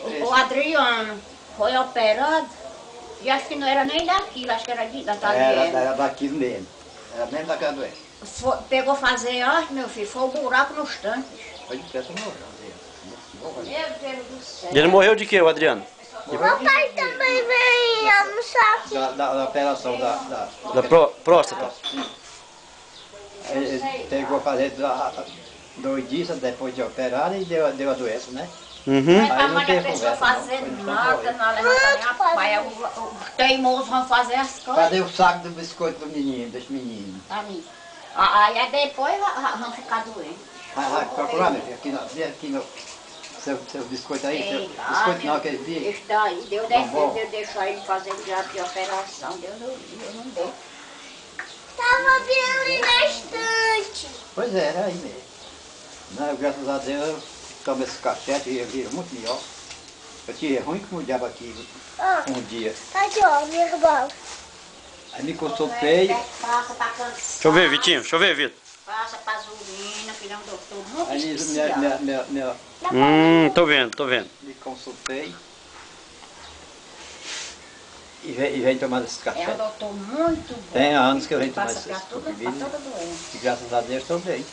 O Adriano foi operado e acho que não era nem daquilo, acho que era da Taliana. Era daquilo mesmo. Era mesmo daquela doença. Pegou fazer arte, meu filho, foi um buraco nos tanques. Foi de peça morreu. Meu Deus do céu. Ele morreu de quê, o Adriano? Papai também vem almoçar aqui. Da operação Da próstata. Ele pegou a fazer 2 dias depois de operar e deu a doença, né? Uhum. Mas a Aí não mãe da tem pessoa conversa, fazer não. nada, não levanta nem a pai. Os teimosos vão fazer as coisas. Cadê o saco do biscoito do menino, desse menino? Ali. Aí depois vão ficar doentes. Vai procurar, meu filho, aqui no seu biscoito aí, seu biscoito não, aquele bicho. Isso daí, Deus bom. deixou ele fazer já de operação, Deus não deu. Tava bem ali na estante. Pois é, era aí mesmo. Não, graças a Deus eu tomo esse cachete e vira muito melhor. Eu tive ruim como o diabo aqui um dia. Tá aqui, ó, minha irmã. Aí me coçou o peito, Passa pra cansar. Deixa eu ver, Vitinho. Deixa eu ver, Vitor. Passa pra Zurina, que ele é um doutor muito aí especial. Tô vendo. me consultei e vem tomando esse É cachete. um doutor muito bom. Tem anos que eu venho tomar Passa esse pra toda comprimido doença. e graças a Deus estou bem.